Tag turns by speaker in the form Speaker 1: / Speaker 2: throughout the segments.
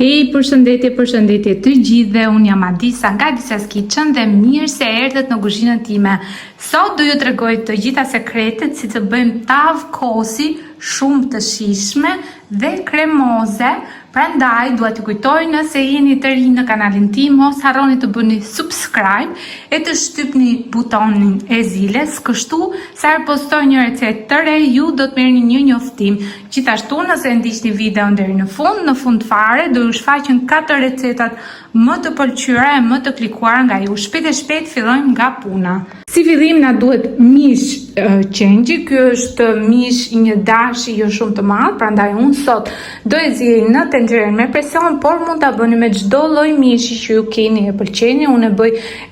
Speaker 1: Hej, përshëndetje të gjithëve, unë jam Adisa nga Adisa's Kitchen dhe mirë se erdhët në kuzhinën time. Sot do ju tregoj të gjitha sekretet si të bëjmë tavë kosi shumë të shijshme dhe kremoze. Prandaj dua t'ju kujtoj, nëse jeni të rinj në kanalin tim, mos harroni të bëni subscribe e të shtypni butonin e zilës, kështu sa herë postoj një recetë të re, ju do të merrni një njoftim. Gjithashtu, nëse ndiqni videon deri në fund fare, do ju shfaqen 4 recetat më të pëlqyera e më të klikuara nga ju. Shpejt e shpejt fillojmë nga puna. Si fillim na duhet mish qengji. Ky është mish i një dashi jo shumë të madh, prandaj unë sot do e ziej në tenxherën me presion, por mund ta bëni me çdo lloj mishi që ju keni e pëlqeni. Unë e bëj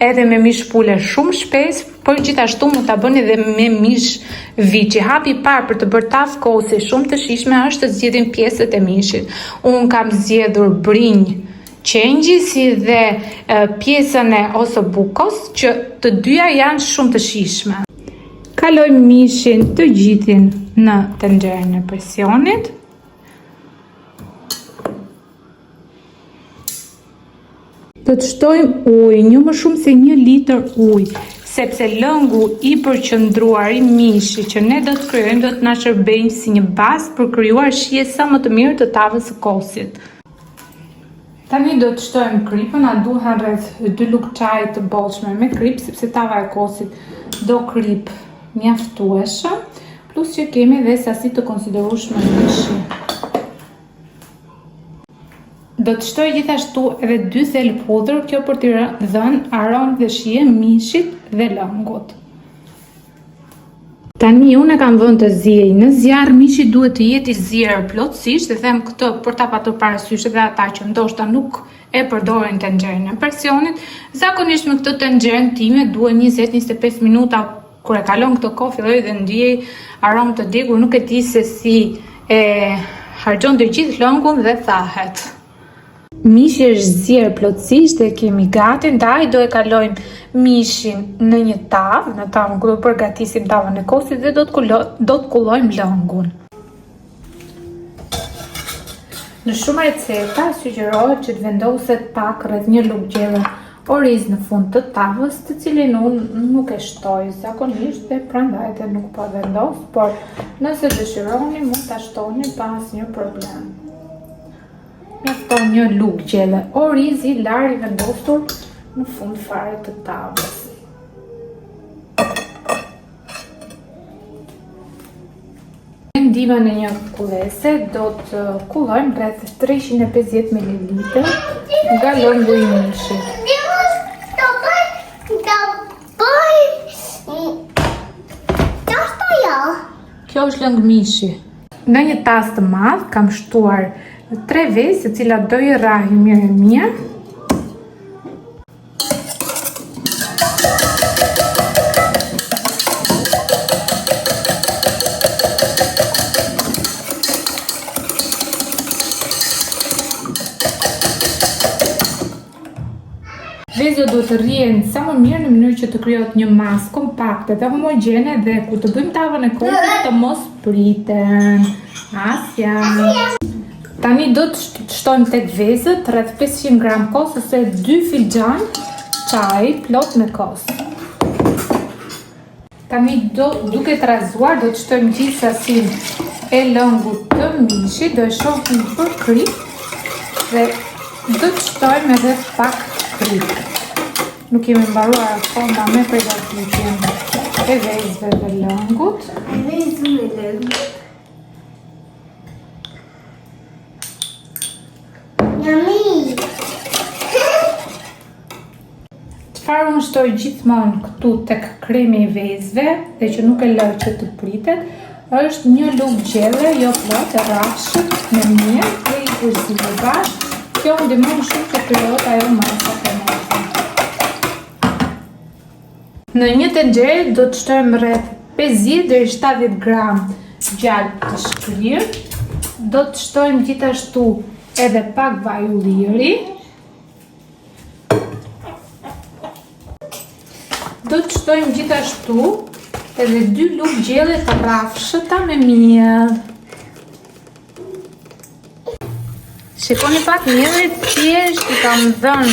Speaker 1: edhe me mish pule shumë shpes, por gjithashtu mund ta bëni edhe me mish viçi. Hapi i parë për të bërë tavë kosi shumë të shijshme është të zgjedhin pjesët e mishit. Unë kam zgjedhur brinj qengji si dhe pjesën e osobukos, që të dyja janë shumë të shijshme. Kaloj mishin të gjithin në tenxherën e presionit. Do të shtojmë ujë, një më shumë se 1 litër ujë, sepse lëngu i përqendruar i mishit që ne do të krijojmë do të na shërbejë si një bazë për krijuar shije sa më të mirë të tavës së kosit. Tani do të shtojmë kripën, na duhen rreth 2 lugë çaji të bollshme me krip, sepse tava e kosit do krip mjaftueshëm, plus që kemi edhe sasi të konsiderueshme mishi. Do të shtoj gjithashtu edhe 2 thel pudër, kjo për t'i dhënë aromë dhe shije mishit dhe lëngut. Tani unë e kam vënë të ziej në zjarr. Mishi duhet të jetë i zier plotësisht, dhe them këtë për ta patur parasysh edhe ata që ndoshta nuk e përdorin tenxherën e presionit. Zakonisht me këtë tenxherën time duhet 20-25 minuta. Kur e kalon këtë kohë filloj dhe ndiej aromë të dikur, nuk e di se si e harxhon të gjithë lëngun dhe thahet. Mishi është zier plotësisht dhe kemi gati, ndaj do e kalojmë mishin në një tavë, në tavën ku do përgatisim tavën e kosit dhe do të kullojmë lëngun. Në shumë receta sugjerohet që të vendoset pak rreth 1 lugë gjelle oriz në fund të tavës, të cilin unë nuk e shtoj zakonisht dhe prandaj dhe nuk po vendos, por nëse dëshironi mund ta shtoni pa asnjë problem. Mjafton 1 lugë gjelle oriz i lar i vendosur në fund fare të tavës. Me ndihmën e një kullese do të kullojmë rreth 350 ml nga lëngu i mishit. Kjo është lëng mishi. Në një tas të madh kam shtuar 3 vezë, të cilat do i rrahin mirë. Vezët duhet të rrihen sa më mirë në mënyrë që të krijohet një masë kompakte dhe homogjene dhe ku të bëjmë tavën e kosit të mos priten. Asja. Tani do të shtojmë tek vezët rreth 500 gram kos ose 2 filxhan çaj plot me kos. Tani duke të razuar do të shtojmë gjithë sasinë e lëngut të mishit, do e shohim për krip dhe do të shtojmë edhe pak krip. Nuk kemi mbaruar akoma me përgatitjen e vezëve dhe lëngut. Çfarë unë shtoj gjithmonë këtu tek kremi i vezëve dhe që nuk e lë që të pritet, është 1 lugë gjelle, jo plot, e rrafshët me mirë dhe i kurzive bashkë. Kjo ndihmon shumë të krijohet ajo masa kremoze. Në një tenxherë do të shtojmë rreth 50 deri 70 gram djalë të shkrirë. Do të shtojmë gjithashtu edhe pak vaj ulliri. Do të shtojmë gjithashtu edhe 2 lugë gjelle të rrafshëta me miell. Shikoni pak mielli thjesht I kam dhënë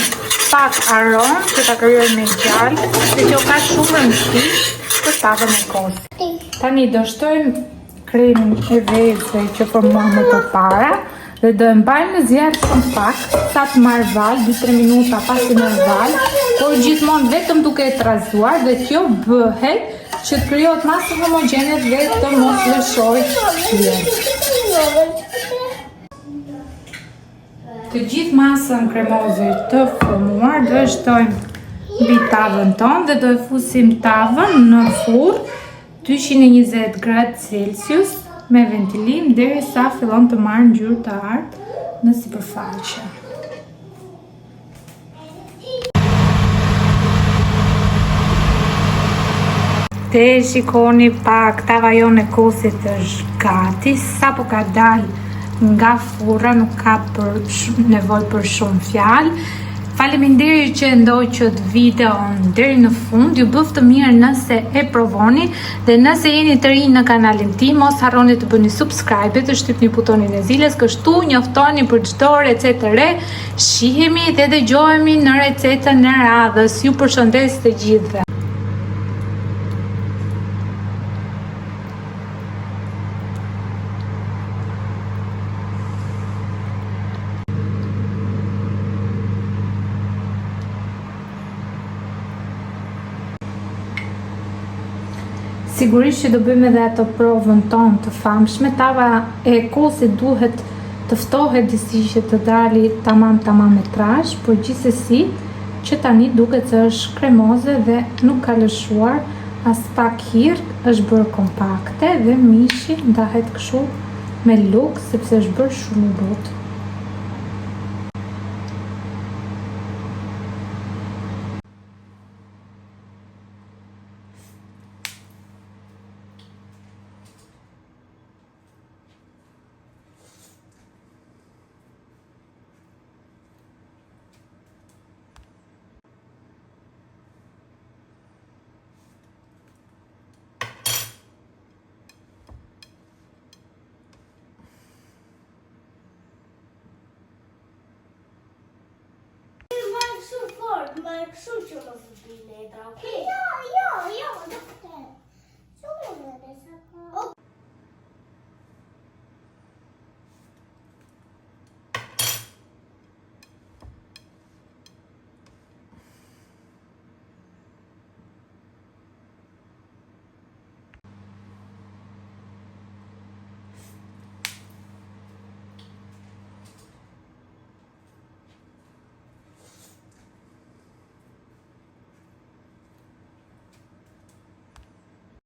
Speaker 1: pak aromë që ta krijuar me gjallë, dhe që ka shumë rëndësi për tavën e kosit. Tani do shtojmë kremin e vezë që formuam më përpara dhe do e mbajmë në zjarr shumë pak, sa të marrë val, 2-3 minuta pasi marrë val, por gjithmonë vetëm duke e trazuar dhe kjo bëhet që të krijohet masë homogene dhe të mos lëshojë fije. Të gjithë masën kremoze të formuar do e shtojmë mbi tavën tonë dhe do e fusim tavën në furrë 220 gradë Celsius me ventilim derisa fillon të marrë ngjyrë të artë në sipërfaqe. Te shikoni pak, tava jone e kosit është gati, sa po ka dalë nga furra, nuk ka nevojë për shumë fjalë. Faleminderit që ndoqët videon deri në fund, ju bëf të mirë nëse e provoni dhe nëse jeni të rinj në kanalin tim, mos harroni të bëni subscribe, të shtypni butonin e zilës, kështu njoftoni për çdo recetë të re. Shihemi dhe dëgjohemi në recetën e radhës. Ju përshëndes të gjithëve. Sigurisht që do bëjmë edhe ato provën tonë të famshme. Tava e kosit duhet të ftohet disi që të dali tamam e trash, por gjithsesi që tani duket se është kremoze dhe nuk ka lëshuar as pak hirë, është bërë kompakte dhe mishi ndahet kështu me luk sepse është bërë shumë I butë.
Speaker 2: Ma kështu që mos të bëj letra, okay? Jo, doktor.